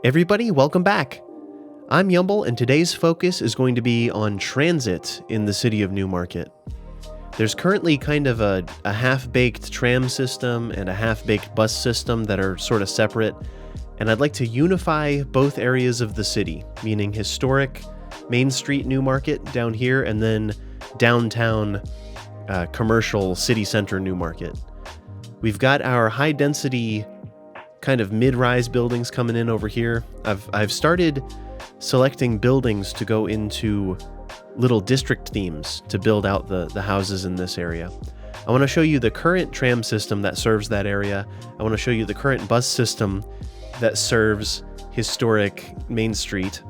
Everybody, welcome back. I'm Yumble, and today's focus is going to be on transit in the city of Newmarket. There's currently kind of a half-baked tram system and a half-baked bus system that are sort of separate, and I'd like to unify both areas of the city, meaning historic Main Street Newmarket down here, and then downtown commercial city center Newmarket. We've got our high-density kind of mid-rise buildings coming in over here. I've started selecting buildings to go into little district themes to build out the houses in this area. I want to show you the current tram system that serves that area. I want to show you the current bus system that serves historic Main Street.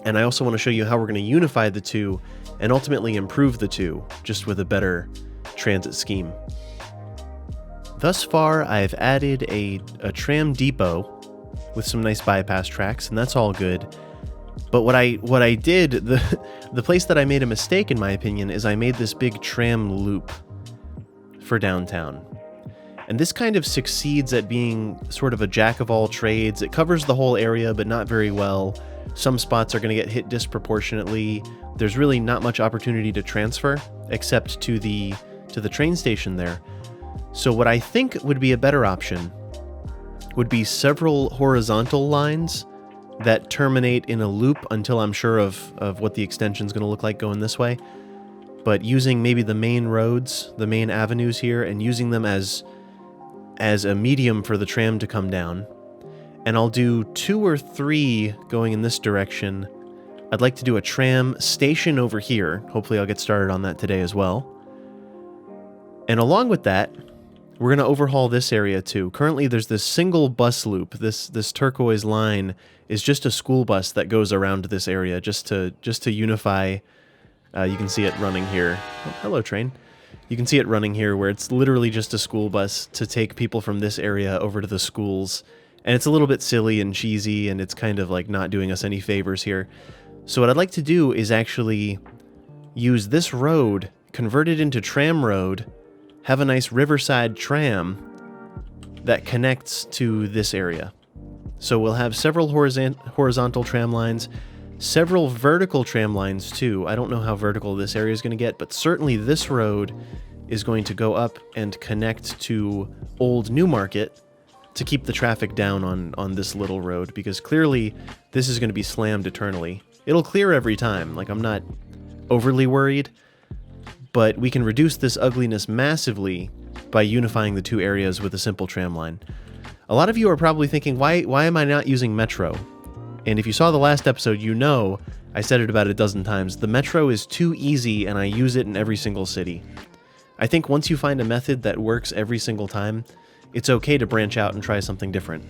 And I also want to show you how we're going to unify the two and ultimately improve the two just with a better transit scheme. Thus far, I've added a tram depot with some nice bypass tracks, and that's all good. But what I did, the place that I made a mistake, in my opinion, is I made this big tram loop for downtown. And this kind of succeeds at being sort of a jack of all trades. It covers the whole area, but not very well. Some spots are going to get hit disproportionately. There's really not much opportunity to transfer, except to the train station there. So what I think would be a better option would be several horizontal lines that terminate in a loop until I'm sure of what the extension is going to look like going this way. But using maybe the main roads, the main avenues here, and using them as a medium for the tram to come down. And I'll do 2 or 3 going in this direction. I'd like to do a tram station over here. Hopefully I'll get started on that today as well. And along with that, we're going to overhaul this area too. Currently there's this single bus loop. This turquoise line is just a school bus that goes around this area just to unify. You can see it running here. Oh, hello, train. You can see it running here where it's literally just a school bus to take people from this area over to the schools. And it's a little bit silly and cheesy, and it's kind of like not doing us any favors here. So what I'd like to do is actually use this road, convert it into tram road, have a nice riverside tram that connects to this area. So we'll have several horizontal tram lines, several vertical tram lines too. I don't know how vertical this area is going to get, but certainly this road is going to go up and connect to Old Newmarket to keep the traffic down on this little road, because clearly this is going to be slammed eternally. It'll clear every time, like I'm not overly worried, but we can reduce this ugliness massively by unifying the two areas with a simple tram line. A lot of you are probably thinking, why am I not using Metro? And if you saw the last episode, you know I said it about a dozen times. The Metro is too easy, and I use it in every single city. I think once you find a method that works every single time, it's okay to branch out and try something different.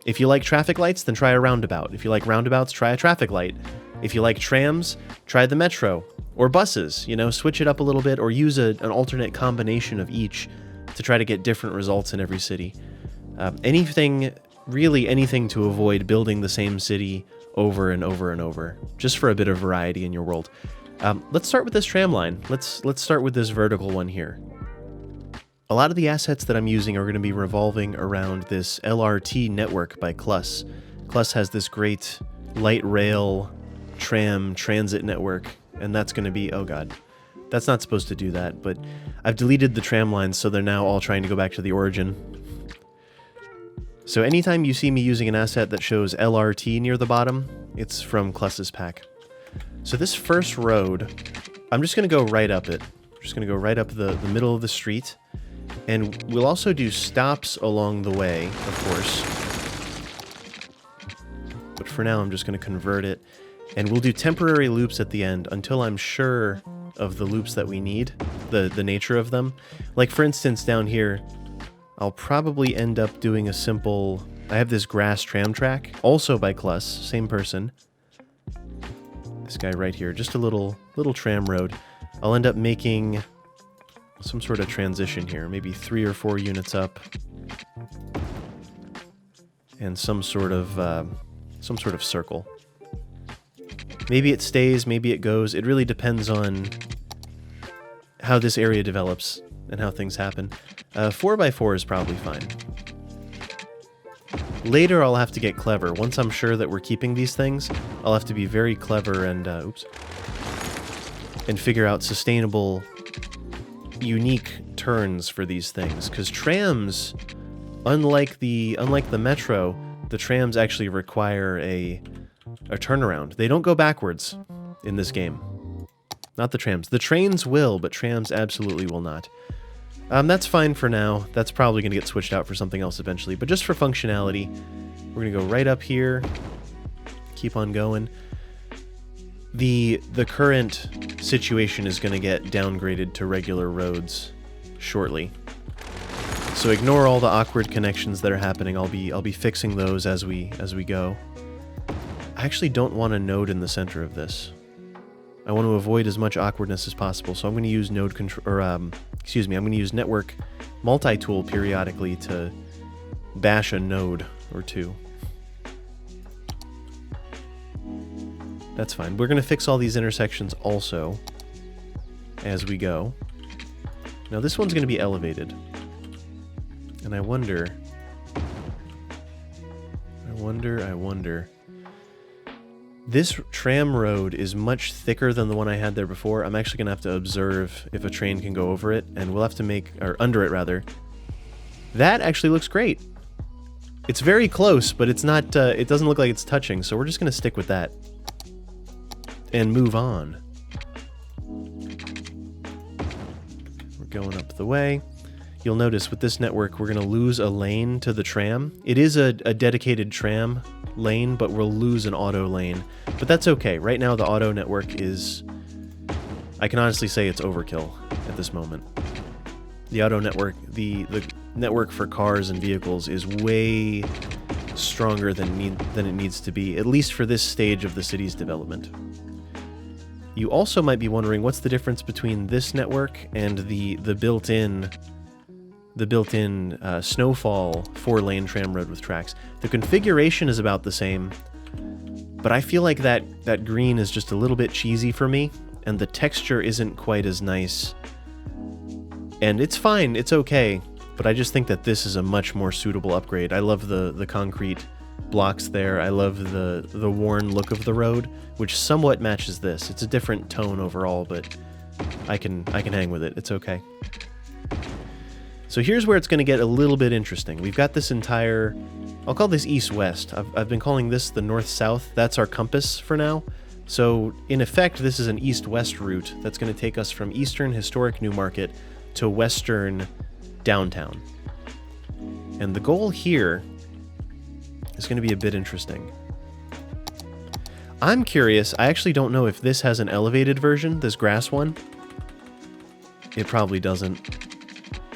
If you like traffic lights, then try a roundabout. If you like roundabouts, try a traffic light. If you like trams, try the Metro. Or buses, switch it up a little bit, or use an alternate combination of each to try to get different results in every city. Really anything to avoid building the same city over and over and over, just for a bit of variety in your world. Let's start with this tram line. Let's start with this vertical one here. A lot of the assets that I'm using are going to be revolving around this LRT network by Cluss. Cluss has this great light rail tram transit network, and that's going to be, oh god, that's not supposed to do that, but I've deleted the tram lines, so they're now all trying to go back to the origin. So anytime you see me using an asset that shows LRT near the bottom, it's from Cluss's pack. So this first road, I'm just going to go right up it. I'm just going to go right up the middle of the street, and we'll also do stops along the way, of course. But for now, I'm just going to convert it. And we'll do temporary loops at the end until I'm sure of the loops that we need, the nature of them. Like, for instance, down here, I'll probably end up doing a simple... I have this grass tram track, also by Cluss, same person. This guy right here, just a little tram road. I'll end up making some sort of transition here, maybe 3 or 4 units up. And some sort of circle. Maybe it stays, maybe it goes. It really depends on how this area develops and how things happen. 4x4 is probably fine. Later, I'll have to get clever. Once I'm sure that we're keeping these things, I'll have to be very clever and, and figure out sustainable, unique turns for these things. Because trams, unlike the metro, the trams actually require a turnaround. They don't go backwards in this game. Not the trams. The trains will, but trams absolutely will not. That's fine for now. That's probably going to get switched out for something else eventually. But just for functionality, we're going to go right up here. Keep on going. The current situation is going to get downgraded to regular roads shortly. So ignore all the awkward connections that are happening. I'll be fixing those as we go. I actually don't want a node in the center of this. I want to avoid as much awkwardness as possible, so I'm going to use node control, or I'm going to use network multi-tool periodically to bash a node or two. That's fine. We're going to fix all these intersections also as we go. Now this one's going to be elevated. And I wonder... This tram road is much thicker than the one I had there before. I'm actually going to have to observe if a train can go over it, and we'll have to make... or under it, rather. That actually looks great. It's very close, but it's not... it doesn't look like it's touching, so we're just going to stick with that. And move on. We're going up the way. You'll notice with this network, we're going to lose a lane to the tram. It is a dedicated tram lane, but we'll lose an auto lane. But that's okay. Right now, the auto network is... I can honestly say it's overkill at this moment. The auto network, the network for cars and vehicles is way stronger than it needs to be, at least for this stage of the city's development. You also might be wondering what's the difference between this network and the built-in snowfall 4-lane tram road with tracks. The configuration is about the same, but I feel like that green is just a little bit cheesy for me, and the texture isn't quite as nice. And it's fine, it's okay, but I just think that this is a much more suitable upgrade. I love the concrete blocks there. I love the worn look of the road, which somewhat matches this. It's a different tone overall, but I can hang with it. It's okay. So here's where it's going to get a little bit interesting. We've got this entire... I'll call this east-west. I've been calling this the north-south. That's our compass for now. So, in effect, this is an east-west route that's going to take us from eastern historic Newmarket to western downtown. And the goal here is going to be a bit interesting. I'm curious. I actually don't know if this has an elevated version, this grass one. It probably doesn't.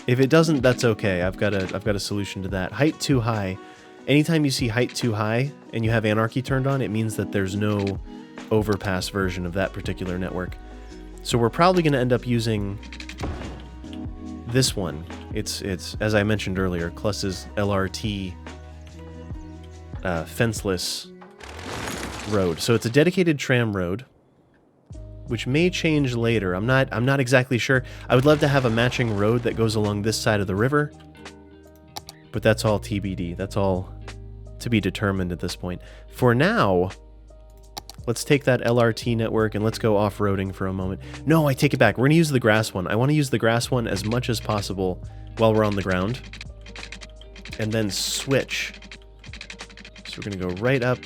If it doesn't, that's okay. I've got a solution to that. Height too high. Anytime you see height too high and you have anarchy turned on, it means that there's no overpass version of that particular network. So we're probably going to end up using this one. It's as I mentioned earlier, Kluss's LRT fenceless road. So it's a dedicated tram road, which may change later. I'm not exactly sure. I would love to have a matching road that goes along this side of the river, but that's all TBD. That's all to be determined at this point. For now, let's take that LRT network and let's go off-roading for a moment. No, I take it back. We're going to use the grass one. I want to use the grass one as much as possible while we're on the ground, and then switch. So we're going to go right up.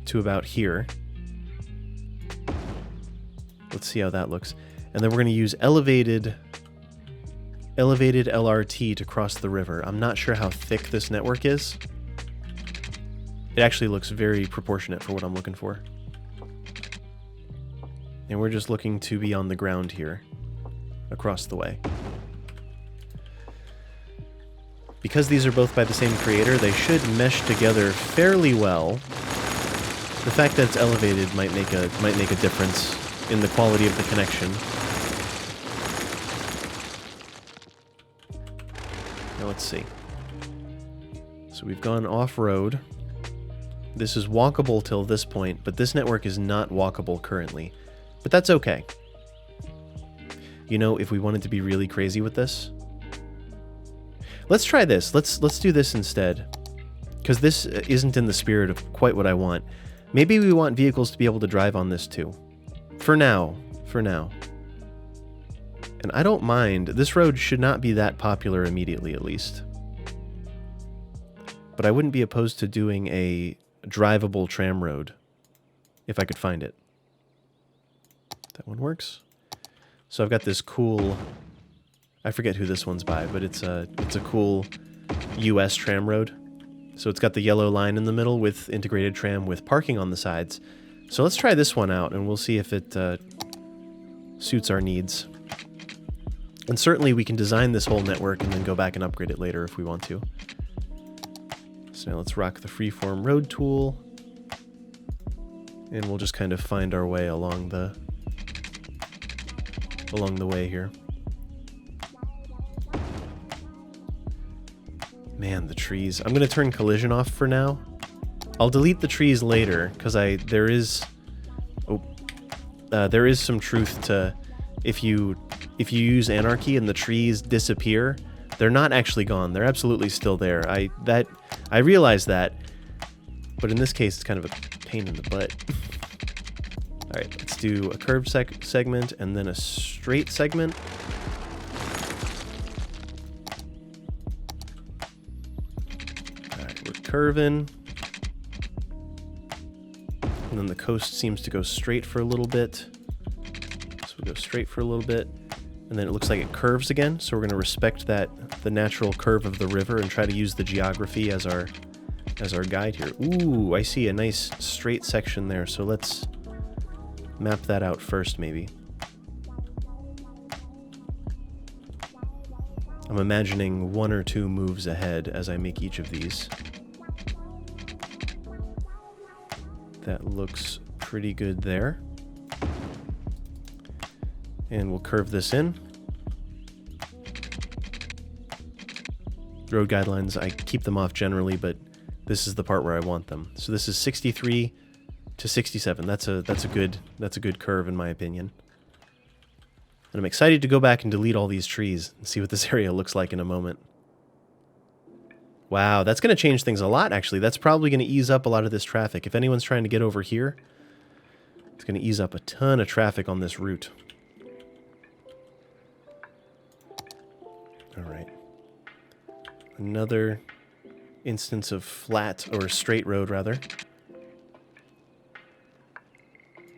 To about here. Let's see how that looks. And then we're going to use elevated LRT to cross the river. I'm not sure how thick this network is. It actually looks very proportionate for what I'm looking for. And we're just looking to be on the ground here, across the way. Because these are both by the same creator, they should mesh together fairly well. The fact that it's elevated might make a difference in the quality of the connection. Now let's see. So we've gone off-road. This is walkable till this point, but this network is not walkable currently. But that's okay. You know, if we wanted to be really crazy with this. Let's try this. Let's do this instead. Because this isn't in the spirit of quite what I want. Maybe we want vehicles to be able to drive on this too. For now. For now. And I don't mind. This road should not be that popular immediately, at least. But I wouldn't be opposed to doing a drivable tram road. If I could find it. That one works. So I've got this cool... I forget who this one's by, but it's a cool US tram road. So it's got the yellow line in the middle with integrated tram with parking on the sides. So let's try this one out and we'll see if it suits our needs. And certainly we can design this whole network and then go back and upgrade it later if we want to. So now let's rock the freeform road tool. And we'll just kind of find our way along the way here. Man, the trees. I'm going to turn collision off for now. I'll delete the trees later, because there is some truth to if you use anarchy and the trees disappear, they're not actually gone. They're absolutely still there. I realize that, but in this case, it's kind of a pain in the butt. All right, let's do a curved segment and then a straight segment. Curving, and then the coast seems to go straight for a little bit, so we go straight for a little bit, and then it looks like it curves again, so we're going to respect the natural curve of the river and try to use the geography as our guide here. Ooh, I see a nice straight section there, so let's map that out first maybe. I'm imagining 1 or 2 moves ahead as I make each of these. That looks pretty good there. And we'll curve this in. Road guidelines, I keep them off generally, but this is the part where I want them. So this is 63 to 67. That's a good curve in my opinion. And I'm excited to go back and delete all these trees and see what this area looks like in a moment. Wow, that's going to change things a lot, actually. That's probably going to ease up a lot of this traffic. If anyone's trying to get over here, it's going to ease up a ton of traffic on this route. All right. Another instance of flat, or straight road, rather.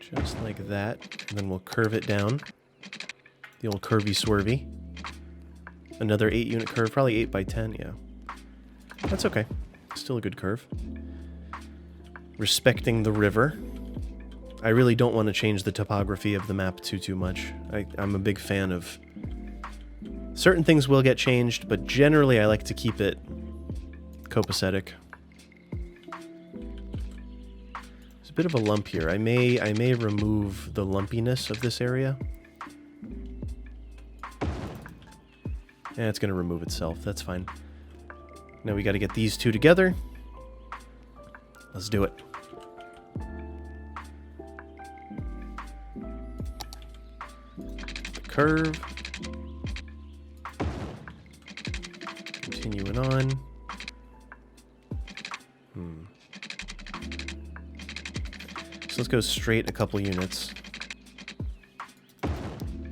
Just like that. And then we'll curve it down. The old curvy-swervy. Another 8-unit curve, probably 8 by 10, yeah. That's okay. Still a good curve. Respecting the river. I really don't want to change the topography of the map too much. I'm a big fan of... Certain things will get changed, but generally I like to keep it copacetic. There's a bit of a lump here. I may remove the lumpiness of this area. Yeah, it's going to remove itself. That's fine. Now we got to get these two together. Let's do it. The curve. Continuing on. So let's go straight a couple units.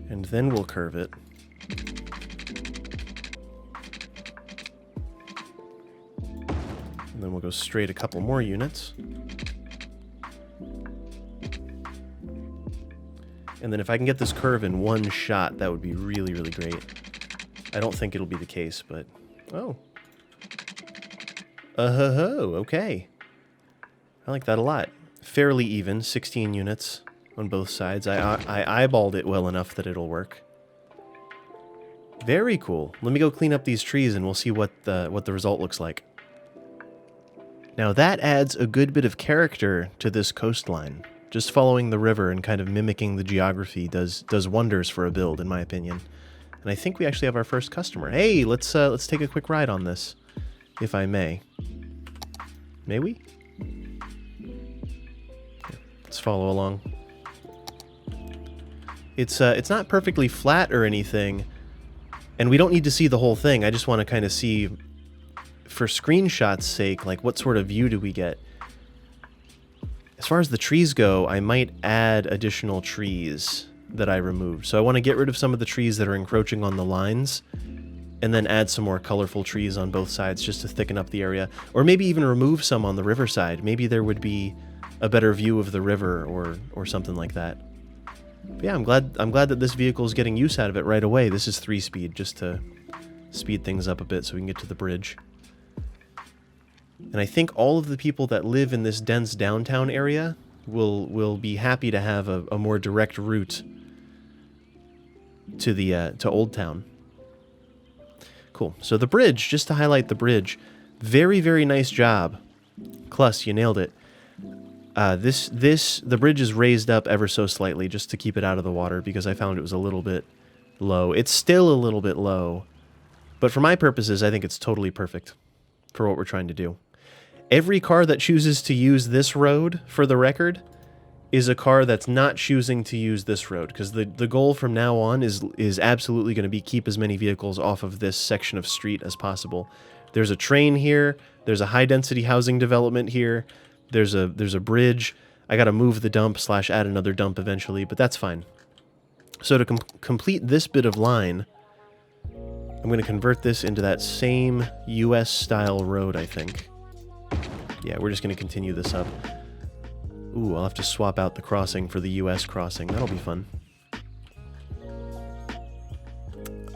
And then we'll curve it. And then we'll go straight a couple more units. And then if I can get this curve in one shot, that would be really, really great. I don't think it'll be the case, but... Oh. Okay. I like that a lot. Fairly even, 16 units on both sides. I eyeballed it well enough that it'll work. Very cool. Let me go clean up these trees and we'll see what the result looks like. Now that adds a good bit of character to this coastline. Just following the river and kind of mimicking the geography does wonders for a build, in my opinion. And I think we actually have our first customer. Hey, let's take a quick ride on this, if I may. May we? Let's follow along. It's not perfectly flat or anything, and we don't need to see the whole thing. I just want to kind of see, for screenshots' sake, like what sort of view do we get. As far as the trees go, I might add additional trees that I removed. So I want to get rid of some of the trees that are encroaching on the lines, and then add some more colorful trees on both sides just to thicken up the area. Or maybe even remove some on the riverside. Maybe there would be a better view of the river or something like that. But yeah, I'm glad that this vehicle is getting use out of it right away. This is 3-speed, just to speed things up a bit so we can get to the bridge. And I think all of the people that live in this dense downtown area will be happy to have a more direct route to the to Old Town. Cool. So the bridge, just to highlight the bridge, very, very nice job. Cluss, you nailed it. The bridge is raised up ever so slightly just to keep it out of the water because I found it was a little bit low. It's still a little bit low, but for my purposes, I think it's totally perfect for what we're trying to do. Every car that chooses to use this road, for the record, is a car that's not choosing to use this road, because the goal from now on is absolutely going to be keep as many vehicles off of this section of street as possible. There's a train here, there's a high-density housing development here, there's a bridge. I got to move the dump / add another dump eventually, but that's fine. So to complete this bit of line, I'm going to convert this into that same US-style road, I think. Yeah, we're just going to continue this up. Ooh, I'll have to swap out the crossing for the US crossing. That'll be fun.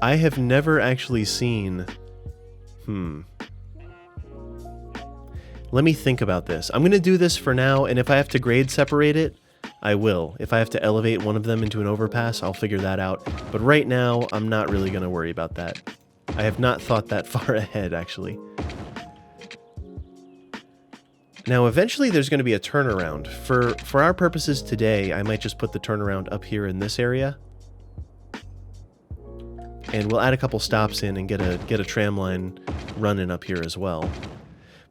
I have never actually seen... Let me think about this. I'm going to do this for now, and if I have to grade separate it, I will. If I have to elevate one of them into an overpass, I'll figure that out. But right now, I'm not really going to worry about that. I have not thought that far ahead, actually. Now, eventually there's going to be a turnaround. For our purposes today, I might just put the turnaround up here in this area. And we'll add a couple stops in and get a tram line running up here as well.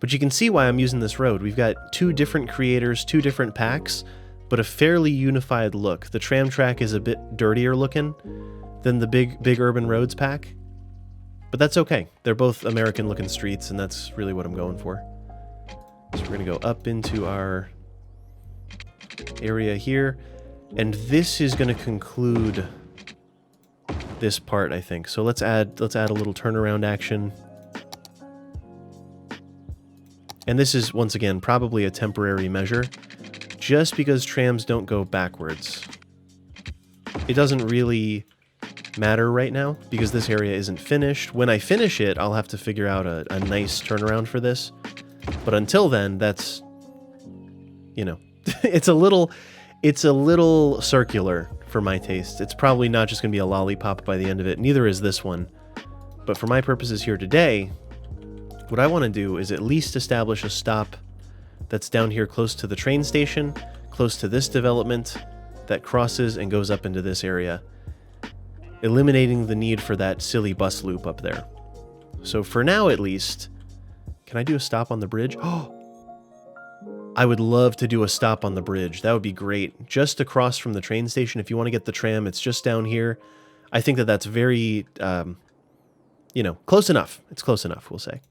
But you can see why I'm using this road. We've got two different creators, two different packs, but a fairly unified look. The tram track is a bit dirtier looking than the big urban roads pack. But that's okay. They're both American looking streets, and that's really what I'm going for. So we're going to go up into our area here, and this is going to conclude this part, I think. So let's add a little turnaround action. And this is, once again, probably a temporary measure, just because trams don't go backwards. It doesn't really matter right now, because this area isn't finished. When I finish it, I'll have to figure out a nice turnaround for this. But until then, that's, you know, it's a little circular for my taste. It's probably not just going to be a lollipop by the end of it. Neither is this one. But for my purposes here today, what I want to do is at least establish a stop that's down here close to the train station, close to this development, that crosses and goes up into this area, eliminating the need for that silly bus loop up there. So for now, at least... Can I do a stop on the bridge? Oh, I would love to do a stop on the bridge. That would be great. Just across from the train station. If you want to get the tram, it's just down here. I think that's very, you know, close enough. It's close enough, we'll say.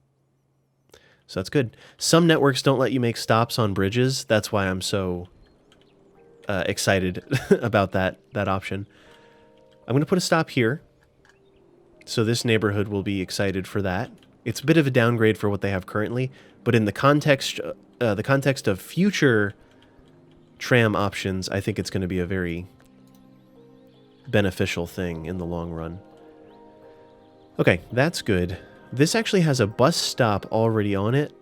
So that's good. Some networks don't let you make stops on bridges. That's why I'm so excited about that option. I'm going to put a stop here. So this neighborhood will be excited for that. It's a bit of a downgrade for what they have currently, but in the context of future tram options, I think it's going to be a very beneficial thing in the long run. Okay, that's good. This actually has a bus stop already on it,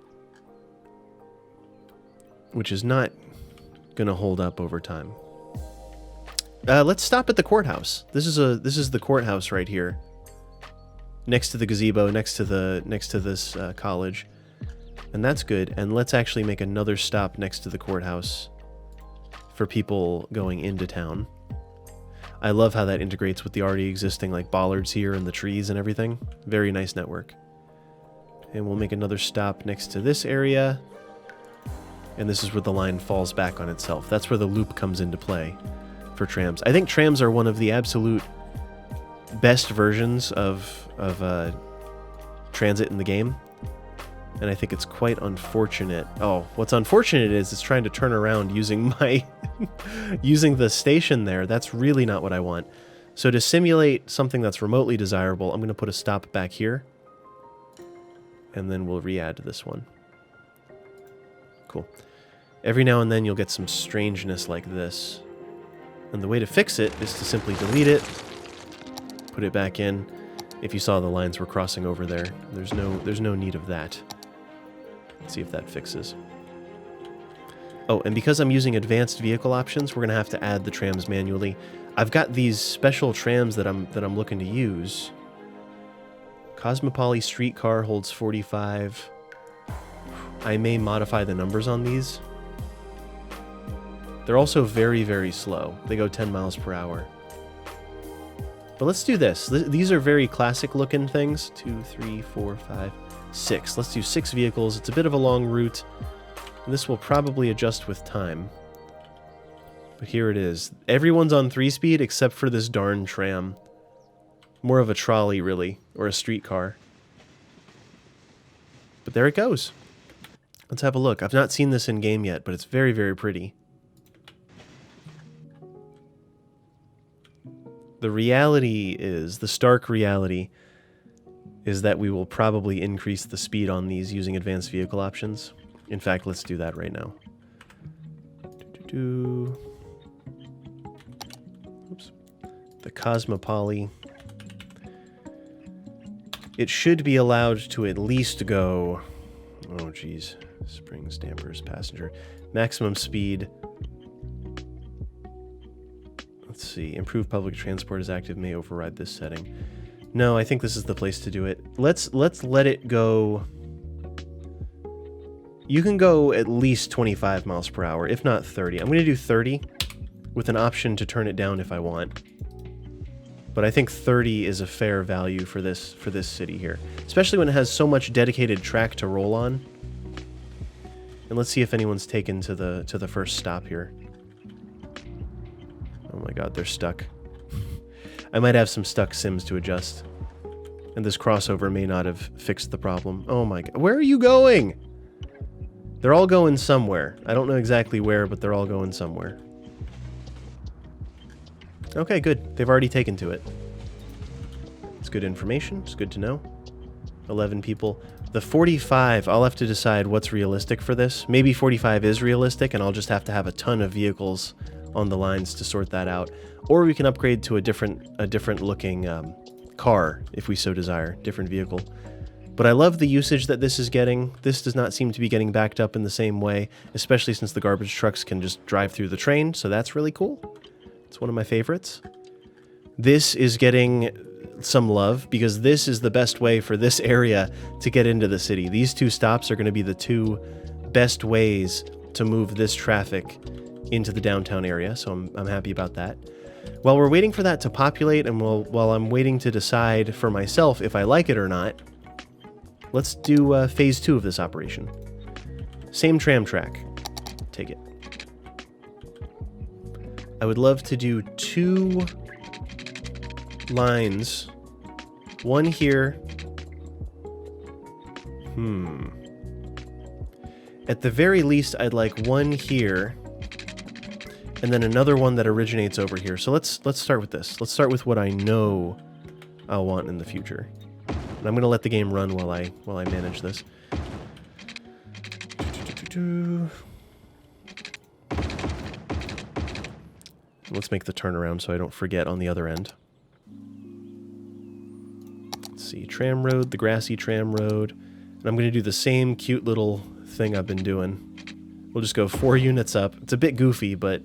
which is not going to hold up over time. Let's stop at the courthouse. This is the courthouse right here. Next to the gazebo, next to this college. And that's good. And let's actually make another stop next to the courthouse for people going into town. I love how that integrates with the already existing like bollards here and the trees and everything. Very nice network. And we'll make another stop next to this area. And this is where the line falls back on itself. That's where the loop comes into play for trams. I think trams are one of the absolute best versions of transit in the game. And I think it's quite unfortunate. Oh, what's unfortunate is it's trying to turn around using my using the station there. That's really not what I want. So to simulate something that's remotely desirable, I'm going to put a stop back here. And then we'll re-add this one. Cool. Every now and then you'll get some strangeness like this. And the way to fix it is to simply delete it, put it back in. If you saw the lines were crossing over there, there's no need of that. Let's see if that fixes. Oh, and because I'm using advanced vehicle options, we're going to have to add the trams manually. I've got these special trams that I'm looking to use. Cosmopoly Streetcar holds 45. I may modify the numbers on these. They're also very, very slow. They go 10 miles per hour. But let's do this. These are very classic looking things. 2, 3, 4, 5, 6. Let's do 6 vehicles. It's a bit of a long route. This will probably adjust with time. But here it is. Everyone's on 3-speed except for this darn tram. More of a trolley, really, or a streetcar. But there it goes. Let's have a look. I've not seen this in game yet, but it's very, very pretty. The reality is, the stark reality is that we will probably increase the speed on these using advanced vehicle options. In fact, let's do that right now. Oops. The Cosmopoly. It should be allowed to at least go... Oh, geez. Springs, dampers, passenger. Maximum speed. Let's see. Improved public transport is active. May override this setting. No, I think this is the place to do it. Let's let it go... You can go at least 25 miles per hour, if not 30. I'm going to do 30 with an option to turn it down if I want. But I think 30 is a fair value for this city here, especially when it has so much dedicated track to roll on. And let's see if anyone's taken to the first stop here. Oh my god, they're stuck. I might have some stuck sims to adjust. And this crossover may not have fixed the problem. Oh my god, where are you going? They're all going somewhere. I don't know exactly where, but they're all going somewhere. Okay, good. They've already taken to it. It's good information. It's good to know. 11 people. The 45, I'll have to decide what's realistic for this. Maybe 45 is realistic, and I'll just have to have a ton of vehicles on the lines to sort that out. Or we can upgrade to a different looking car, if we so desire. Different vehicle. But I love the usage that this is getting. This does not seem to be getting backed up in the same way, especially since the garbage trucks can just drive through the train, so that's really cool. It's one of my favorites. This is getting some love because this is the best way for this area to get into the city. These two stops are going to be the two best ways to move this traffic into the downtown area, so I'm happy about that. While we're waiting for that to populate and while I'm waiting to decide for myself if I like it or not, let's do phase 2 of this operation. Same tram track. Take it. I would love to do 2 lines. One here. At the very least, I'd like one here. And then another one that originates over here. So let's start with this. Let's start with what I know I'll want in the future. And I'm going to let the game run while I manage this. Let's make the turnaround so I don't forget on the other end. Let's see, tram road, the grassy tram road. And I'm going to do the same cute little thing I've been doing. We'll just go 4 units up. It's a bit goofy, but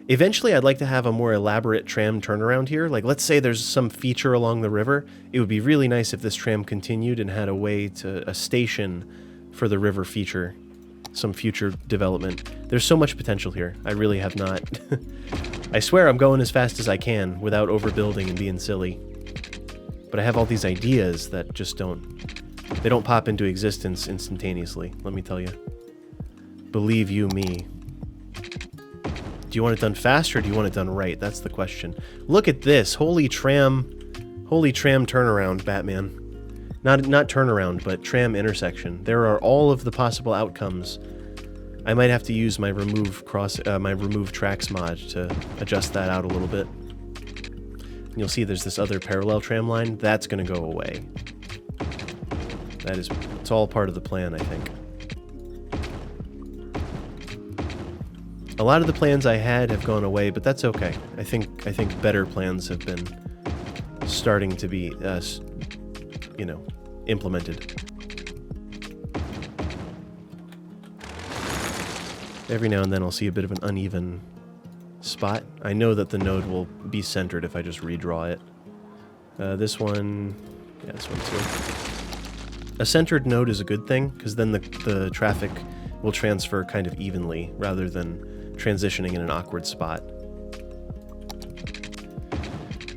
eventually I'd like to have a more elaborate tram turnaround here. Like, let's say there's some feature along the river. It would be really nice if this tram continued and had a station for the river feature. Some future development. There's so much potential here. I really have not... I swear I'm going as fast as I can without overbuilding and being silly. But I have all these ideas that just they don't pop into existence instantaneously, let me tell you. Believe you me. Do Do you want it done fast or do you want it done right? That's the question. Look at this. Holy tram turnaround, Batman. Not turnaround, but tram intersection. There are all of the possible outcomes. I might have to use my remove tracks mod to adjust that out a little bit. And you'll see there's this other parallel tram line. That's going to go away. It's all part of the plan, I think. A lot of the plans I had have gone away, but that's okay. I think better plans have been starting to be, implemented. Every now and then I'll see a bit of an uneven spot. I know that the node will be centered if I just redraw it. This one, yeah, this one too. A centered node is a good thing, because then the traffic will transfer kind of evenly, rather than transitioning in an awkward spot.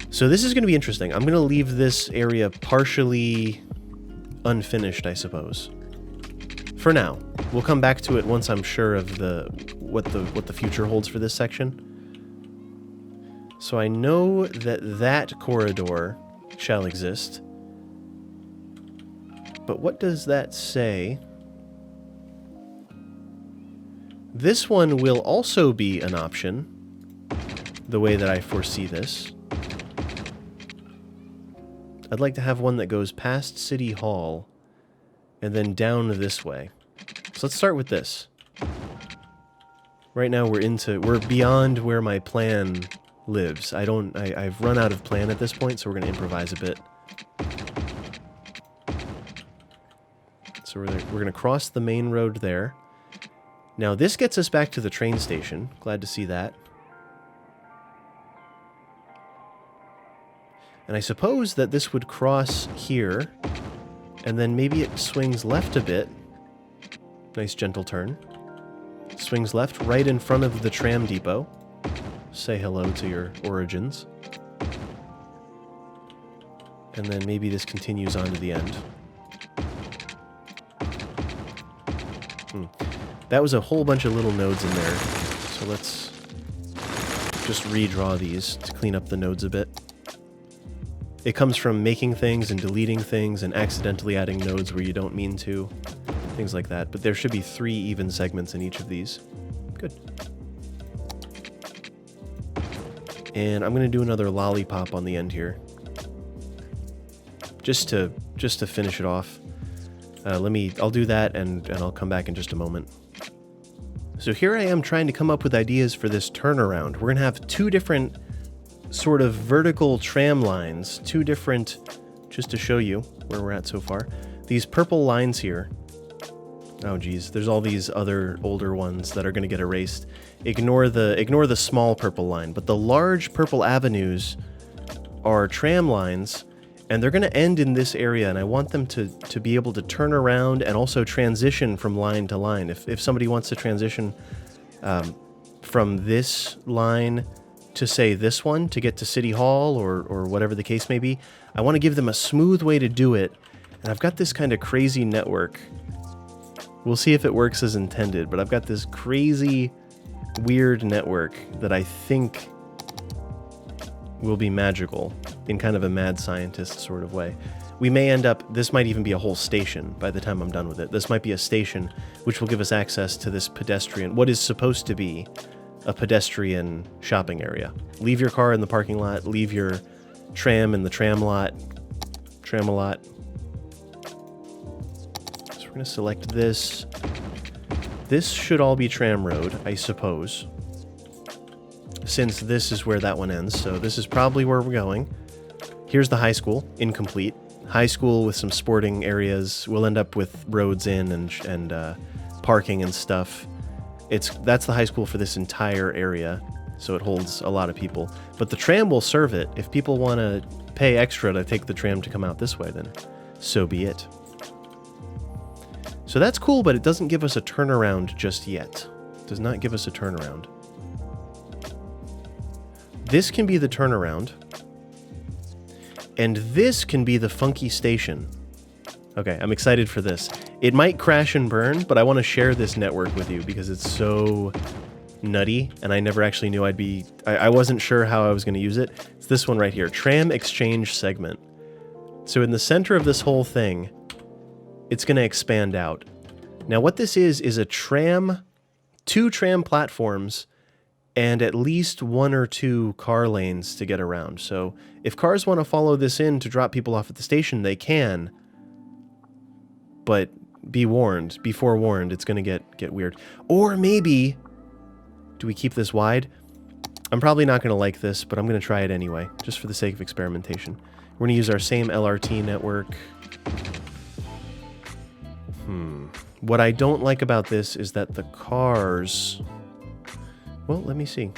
So this is going to be interesting. I'm going to leave this area partially unfinished, I suppose. For now. We'll come back to it once I'm sure of what the future holds for this section. So I know that corridor shall exist. But what does that say? This one will also be an option, the way that I foresee this. I'd like to have one that goes past City Hall and then down this way. So let's start with this. Right now we're beyond where my plan lives. I've run out of plan at this point, so we're going to improvise a bit. So we're going to cross the main road there. Now this gets us back to the train station. Glad to see that. And I suppose that this would cross here, and then maybe it swings left a bit. Nice gentle turn. Swings left right in front of the tram depot. Say hello to your origins. And then maybe this continues on to the end. That was a whole bunch of little nodes in there. So let's just redraw these to clean up the nodes a bit. It comes from making things and deleting things and accidentally adding nodes where you don't mean to. Things like that. But there should be 3 even segments in each of these. Good. And I'm going to do another lollipop on the end here. Just to finish it off. I'll do that and I'll come back in just a moment. So here I am trying to come up with ideas for this turnaround. We're going to have 2 different sort of vertical tram lines. 2 different, just to show you where we're at so far. These purple lines here. Oh geez, there's all these other older ones that are going to get erased. Ignore the small purple line, but the large purple avenues are tram lines, and they're going to end in this area, and I want them to be able to turn around and also transition from line to line. If somebody wants to transition from this line to, say, this one to get to City Hall or whatever the case may be, I want to give them a smooth way to do it, and I've got this kind of crazy network. We'll see if it works as intended, but I've got this crazy, weird network that I think will be magical in kind of a mad scientist sort of way. We may end up, this might even be a whole station by the time I'm done with it. This might be a station which will give us access to this pedestrian, what is supposed to be a pedestrian shopping area. Leave your car in the parking lot, leave your tram in the tram-a-lot. So we're going to select this. This should all be tram road, I suppose, since this is where that one ends. So this is probably where we're going. Here's the high school, incomplete. High school with some sporting areas. We'll end up with roads in and parking and stuff. That's the high school for this entire area, so it holds a lot of people. But the tram will serve it. If people want to pay extra to take the tram to come out this way, then so be it. So that's cool, but it doesn't give us a turnaround just yet. It does not give us a turnaround. This can be the turnaround. And this can be the funky station. Okay, I'm excited for this. It might crash and burn, but I want to share this network with you because it's so nutty, and I never actually knew I wasn't sure how I was going to use it. It's this one right here, Tram Exchange Segment. So in the center of this whole thing, it's going to expand out. Now what this is a tram, 2 tram platforms, and at least 1 or 2 car lanes to get around. So if cars want to follow this in to drop people off at the station, they can. But be warned, be forewarned, it's going to get weird. Or maybe, do we keep this wide? I'm probably not going to like this, but I'm going to try it anyway, just for the sake of experimentation. We're going to use our same LRT network. What I don't like about this is that the cars... Well, let me see.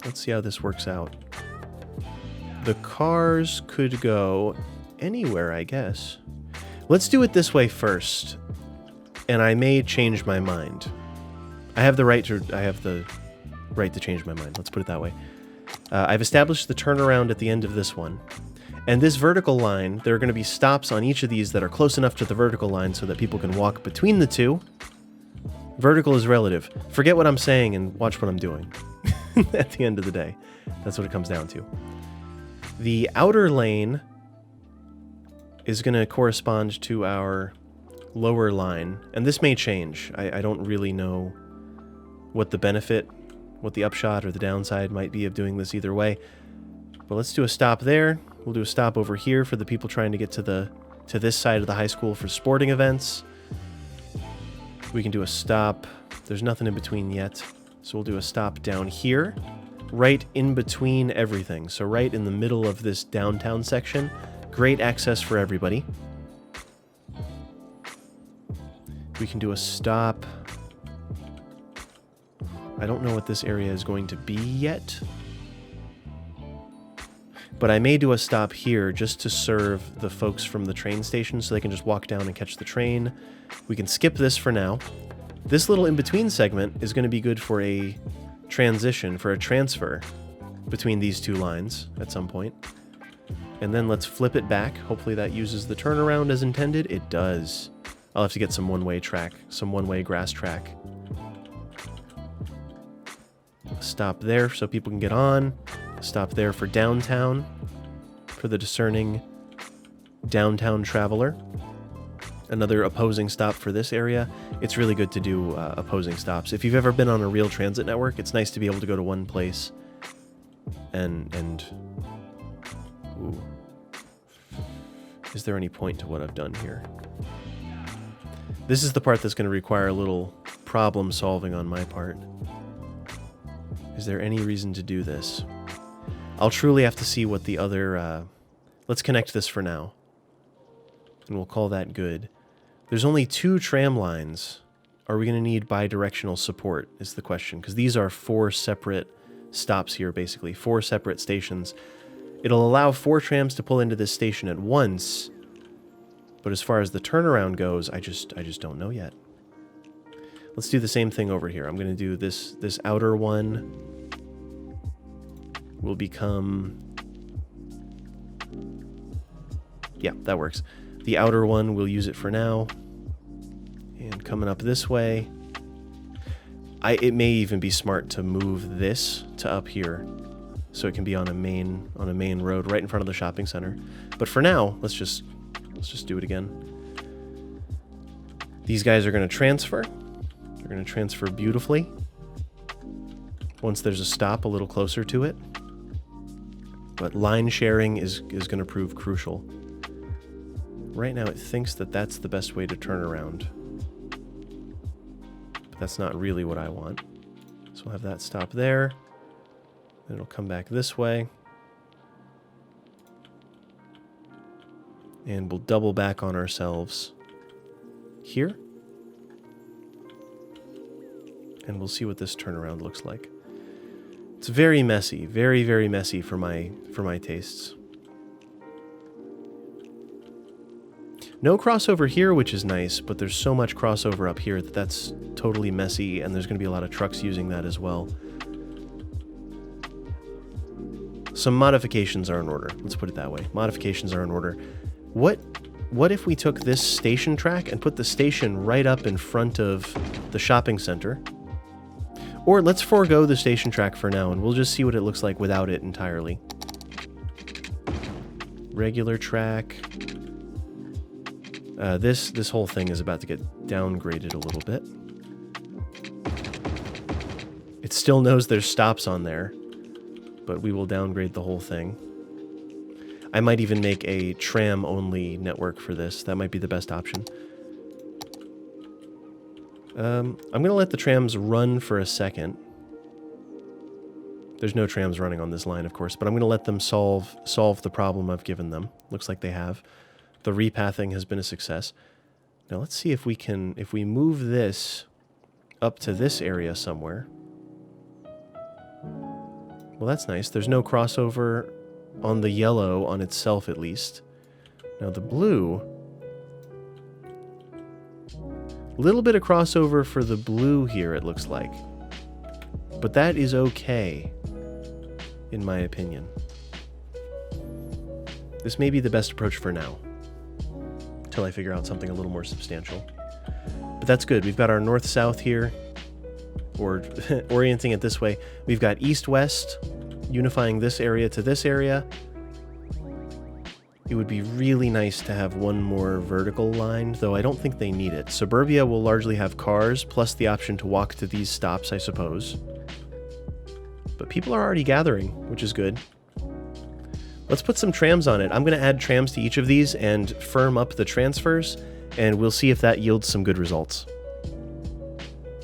Let's see how this works out. The cars could go anywhere, I guess. Let's do it this way first, and I may change my mind. I have the right to change my mind. Let's put it that way. I've established the turnaround at the end of this one. And this vertical line, there are going to be stops on each of these that are close enough to the vertical line so that people can walk between the two. Vertical is relative. Forget what I'm saying and watch what I'm doing. At the end of the day. That's what it comes down to. The outer lane is going to correspond to our lower line. And this may change. I don't really know what the benefit, what the upshot or the downside might be of doing this either way. But let's do a stop there. We'll do a stop over here for the people trying to get to this side of the high school for sporting events. We can do a stop. There's nothing in between yet. So we'll do a stop down here, right in between everything. So right in the middle of this downtown section. Great access for everybody. We can do a stop. I don't know what this area is going to be yet. But I may do a stop here just to serve the folks from the train station so they can just walk down and catch the train. We can skip this for now. This little in-between segment is going to be good for a transition, for a transfer between these 2 lines at some point. And then let's flip it back. Hopefully that uses the turnaround as intended. It does. I'll have to get some one-way track, some one-way grass track. Stop there so people can get on. Stop there for downtown, for the discerning downtown traveler. Another opposing stop for this area. It's really good to do opposing stops. If you've ever been on a real transit network, it's nice to be able to go to one place and ooh. Is there any point to what I've done here? This is the part that's going to require a little problem solving on my part. Is there any reason to do this? I'll truly have to see what the other... let's connect this for now. And we'll call that good. There's only 2 tram lines. Are we going to need bidirectional support, is the question. Because these are 4 separate stops here, basically. 4 separate stations. It'll allow 4 trams to pull into this station at once. But as far as the turnaround goes, I just don't know yet. Let's do the same thing over here. I'm going to do this outer one. Will become... Yeah, that works. The outer one, we'll use it for now. And coming up this way... It may even be smart to move this to up here. So it can be on a main road right in front of the shopping center. But for now, let's just do it again. These guys are going to transfer. They're going to transfer beautifully. Once there's a stop a little closer to it. But line sharing is going to prove crucial. Right now it thinks that that's the best way to turn around. But that's not really what I want. So we'll have that stop there. Then it'll come back this way. And we'll double back on ourselves here. And we'll see what this turnaround looks like. It's very messy, very, very messy for my tastes. No crossover here, which is nice, but there's so much crossover up here that that's totally messy, and there's going to be a lot of trucks using that as well. Some modifications are in order. Let's put it that way. Modifications are in order. What if we took this station track and put the station right up in front of the shopping center? Or let's forego the station track for now, and we'll just see what it looks like without it entirely. Regular track. This whole thing is about to get downgraded a little bit. It still knows there's stops on there, but we will downgrade the whole thing. I might even make a tram-only network for this. That might be the best option. I'm going to let the trams run for a second. There's no trams running on this line, of course, but I'm going to let them solve the problem I've given them. Looks like they have. The repathing has been a success. Now let's see if we move this up to this area somewhere. Well, that's nice. There's no crossover on the yellow on itself, at least. Now the blue... little bit of crossover for the blue here, it looks like. But that is okay, in my opinion. This may be the best approach for now, until I figure out something a little more substantial. But that's good. We've got our north-south here, or orienting it this way. We've got east-west, unifying this area to this area. It would be really nice to have one more vertical line, though I don't think they need it. Suburbia will largely have cars, plus the option to walk to these stops, I suppose. But people are already gathering, which is good. Let's put some trams on it. I'm going to add trams to each of these and firm up the transfers, and we'll see if that yields some good results.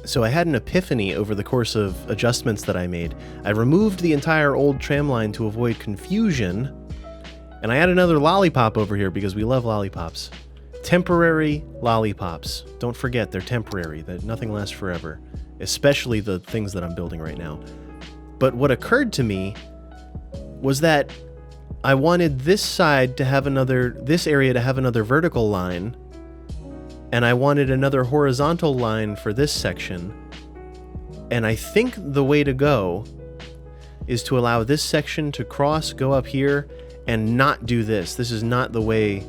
So I had an epiphany over the course of adjustments that I made. I removed the entire old tram line to avoid confusion, and I add another lollipop over here because we love lollipops. Temporary lollipops. Don't forget, they're temporary. That nothing lasts forever. Especially the things that I'm building right now. But what occurred to me was that I wanted this side to have this area to have another vertical line, and I wanted another horizontal line for this section. And I think the way to go is to allow this section to go up here, and not do this. This is not the way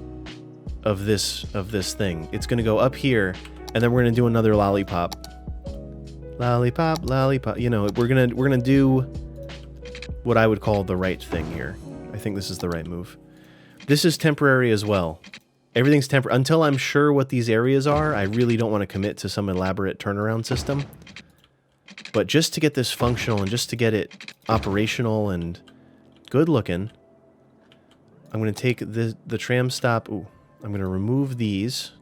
of this thing. It's going to go up here, and then we're going to do another lollipop. Lollipop, lollipop. You know, we're gonna do what I would call the right thing here. I think this is the right move. This is temporary as well. Everything's temporary. Until I'm sure what these areas are, I really don't want to commit to some elaborate turnaround system. But just to get this functional and just to get it operational and good looking, I'm going to take the tram stop. Ooh, I'm going to remove these.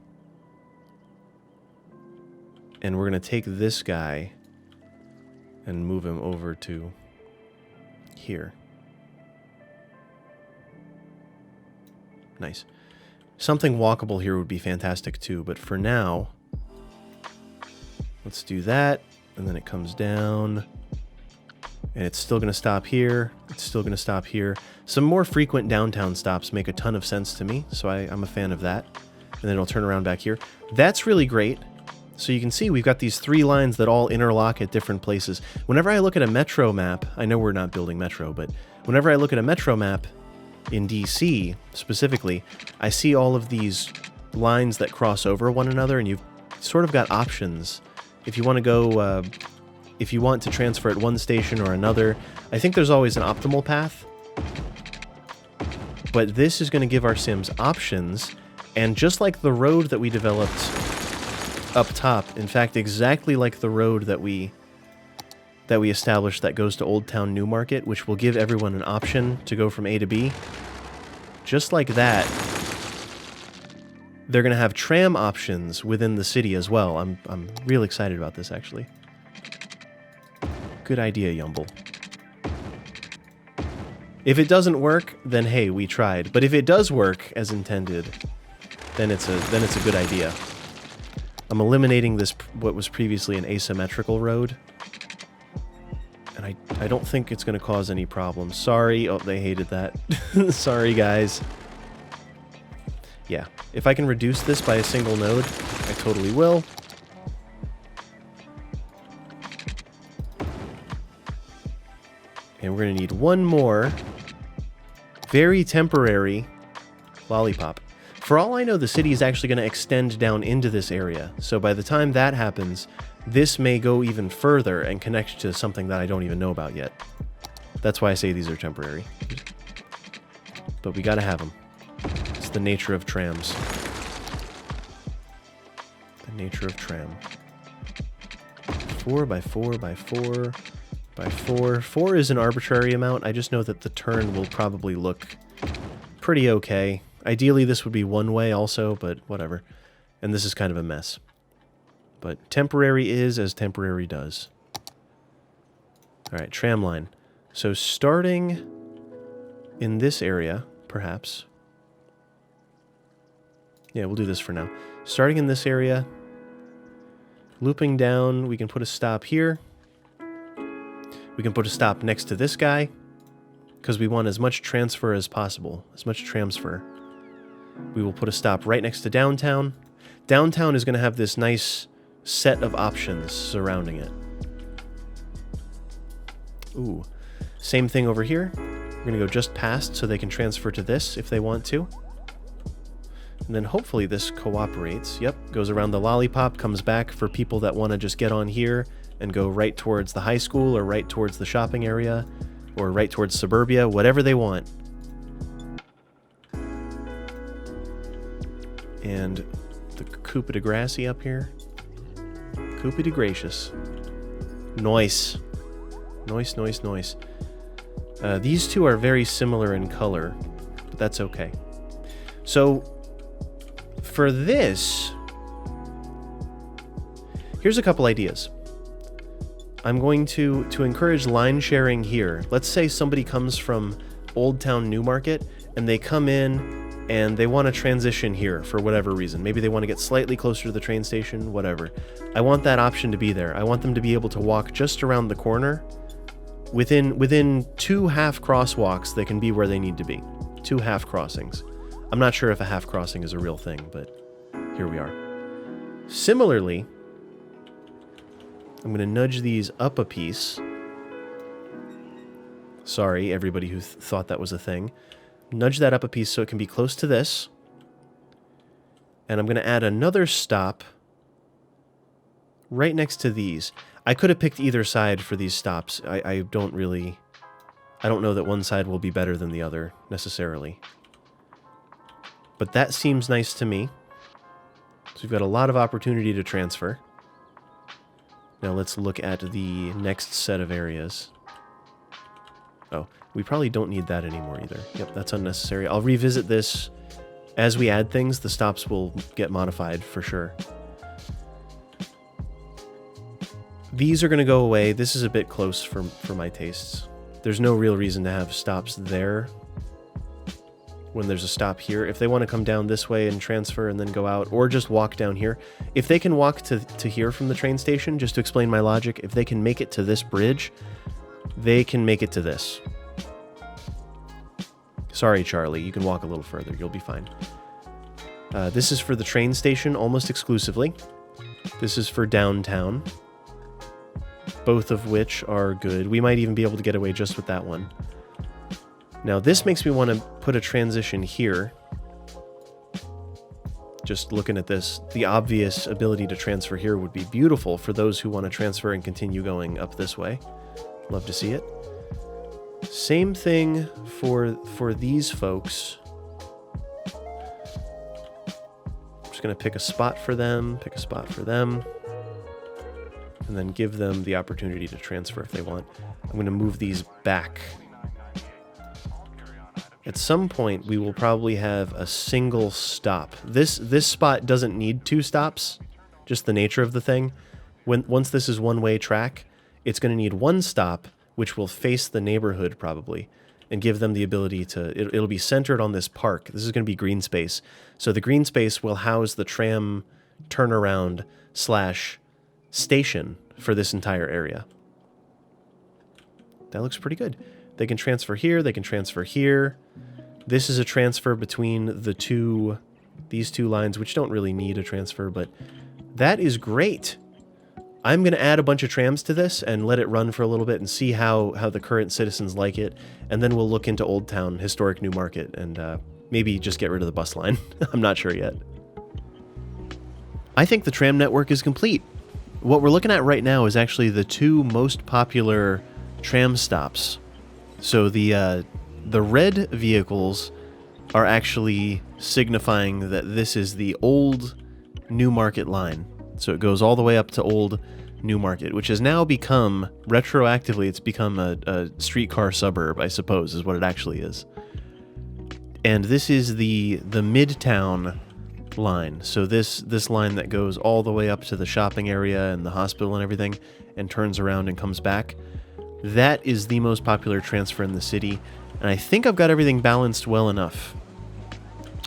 And we're going to take this guy and move him over to here. Nice. Something walkable here would be fantastic too, but for now, let's do that. And then it comes down. And it's still going to stop here. It's still going to stop here. Some more frequent downtown stops make a ton of sense to me, so I'm a fan of that. And then it'll turn around back here. That's really great. So you can see we've got these three lines that all interlock at different places. Whenever I look at a metro map, I know we're not building metro, but whenever I look at a metro map in DC specifically, I see all of these lines that cross over one another, and you've sort of got options. If you want to go... if you want to transfer at one station or another, I think there's always an optimal path. But this is going to give our sims options, and just like the road that we developed up top, in fact, exactly like the road that we established that goes to Old Town Newmarket, which will give everyone an option to go from A to B. Just like that, they're going to have tram options within the city as well. I'm real excited about this, actually. Good idea, Yumble. If it doesn't work, then hey, we tried. But if it does work as intended, then it's a good idea. I'm eliminating this what was previously an asymmetrical road, and I don't think it's going to cause any problems. Sorry. Oh, they hated that. Sorry, guys. Yeah, if I can reduce this by a single node, I totally will. And we're going to need one more very temporary lollipop. For all I know, the city is actually going to extend down into this area. So by the time that happens, this may go even further and connect to something that I don't even know about yet. That's why I say these are temporary. But we gotta have them. It's the nature of trams. The nature of tram. 4 by 4 by 4 by 4. 4 is an arbitrary amount. I just know that the turn will probably look pretty okay. Ideally, this would be one way also, but whatever. And this is kind of a mess. But temporary is as temporary does. Alright, tram line. So starting in this area, perhaps. Yeah, we'll do this for now. Starting in this area, looping down, we can put a stop here. We can put a stop next to this guy, because we want as much transfer as possible, as much transfer. We will put a stop right next to downtown. Downtown is going to have this nice set of options surrounding it. Ooh. Same thing over here. We're going to go just past so they can transfer to this if they want to. And then hopefully this cooperates. Yep, goes around the lollipop, comes back for people that want to just get on here and go right towards the high school or right towards the shopping area or right towards suburbia, whatever they want. And the coup de grace up here. Coup de gracious. Nice. Nice, nice, nice. These two are very similar in color, but that's okay. So, for this, here's a couple ideas. I'm going to encourage line sharing here. Let's say somebody comes from Old Town Newmarket, and they come in and they want to transition here for whatever reason. Maybe they want to get slightly closer to the train station, whatever. I want that option to be there. I want them to be able to walk just around the corner. Within 2 half crosswalks, they can be where they need to be. 2 half crossings. I'm not sure if a half crossing is a real thing, but here we are. Similarly, I'm going to nudge these up a piece. Sorry, everybody who thought that was a thing. Nudge that up a piece so it can be close to this. And I'm going to add another stop right next to these. I could have picked either side for these stops. I don't know that one side will be better than the other, necessarily. But that seems nice to me. So we've got a lot of opportunity to transfer. Now let's look at the next set of areas. Oh, we probably don't need that anymore either. Yep, that's unnecessary. I'll revisit this as we add things. The stops will get modified for sure. These are going to go away. This is a bit close for my tastes. There's no real reason to have stops there when there's a stop here. If they want to come down this way and transfer and then go out, or just walk down here. If they can walk to here from the train station, just to explain my logic, if they can make it to this bridge, they can make it to this. Sorry, Charlie, you can walk a little further. You'll be fine. This is for the train station almost exclusively. This is for downtown. Both of which are good. We might even be able to get away just with that one. Now, this makes me want to put a transition here. Just looking at this, the obvious ability to transfer here would be beautiful for those who want to transfer and continue going up this way. Love to see it. Same thing for these folks. I'm just going to pick a spot for them, and then give them the opportunity to transfer if they want. I'm going to move these back. At some point, we will probably have a single stop. This spot doesn't need 2 stops, just the nature of the thing. Once this is one-way track, it's going to need 1 stop, which will face the neighborhood probably, and give them the ability to... It'll be centered on this park. This is going to be green space. So the green space will house the tram turnaround / station for this entire area. That looks pretty good. They can transfer here, they can transfer here. This is a transfer between these two lines, which don't really need a transfer, but that is great. I'm going to add a bunch of trams to this and let it run for a little bit and see how the current citizens like it, and then we'll look into Old Town, historic Newmarket, and maybe just get rid of the bus line. I'm not sure yet. I think the tram network is complete. what we're looking at right now is actually the two most popular tram stops. So the red vehicles are actually signifying that this is the old Newmarket line. So it goes all the way up to old Newmarket, which has now become, retroactively, it's become a streetcar suburb, I suppose, is what it actually is. And this is the Midtown line. So this line that goes all the way up to the shopping area and the hospital and everything and turns around and comes back. That is the most popular transfer in the city, and I think I've got everything balanced well enough.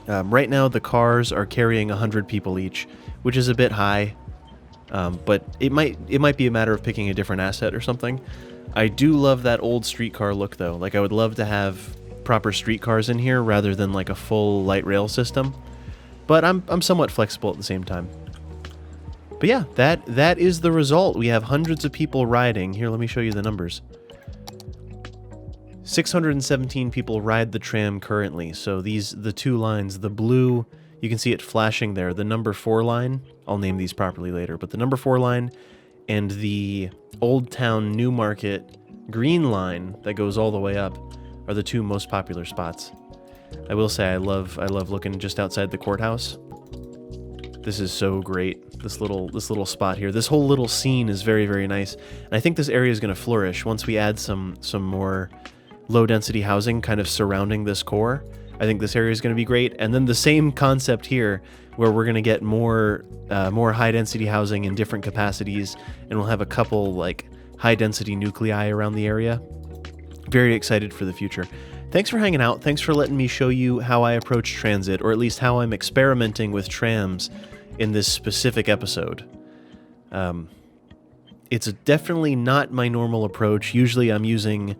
Right now the cars are carrying 100 people each, which is a bit high, but it might be a matter of picking a different asset or something. I do love that old streetcar look though. Like, I would love to have proper streetcars in here rather than like a full light rail system, but I'm somewhat flexible at the same time. But yeah, that is the result. We have hundreds of people riding. Here, let me show you the numbers. 617 people ride the tram currently. So the two lines, the blue, you can see it flashing there. The number 4 line, I'll name these properly later, but the number 4 line and the Old Town Newmarket green line that goes all the way up are the two most popular spots. I will say I love looking just outside the courthouse. This is so great. This little spot here. This whole little scene is very, very nice. And I think this area is going to flourish once we add some more low density housing kind of surrounding this core. I think this area is going to be great. And then the same concept here, where we're going to get more high density housing in different capacities, and we'll have a couple like high density nuclei around the area. Very excited for the future. Thanks for hanging out. Thanks for letting me show you how I approach transit, or at least how I'm experimenting with trams in this specific episode. It's definitely not my normal approach. Usually I'm using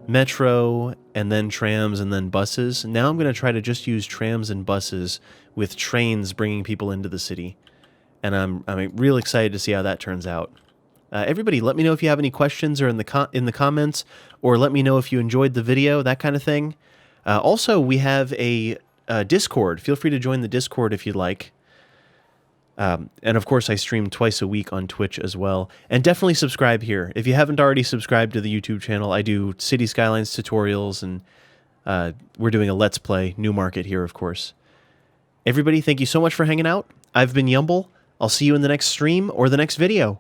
metro and then trams and then buses. Now I'm going to try to just use trams and buses with trains bringing people into the city. And I'm real excited to see how that turns out. Everybody, let me know if you have any questions or in the comments, or let me know if you enjoyed the video, that kind of thing. Also, we have a Discord. Feel free to join the Discord if you'd like. And of course, I stream twice a week on Twitch as well. And definitely subscribe here. If you haven't already subscribed to the YouTube channel, I do City Skylines tutorials, and we're doing a Let's Play Newmarket here, of course. Everybody, thank you so much for hanging out. I've been Yumble. I'll see you in the next stream or the next video.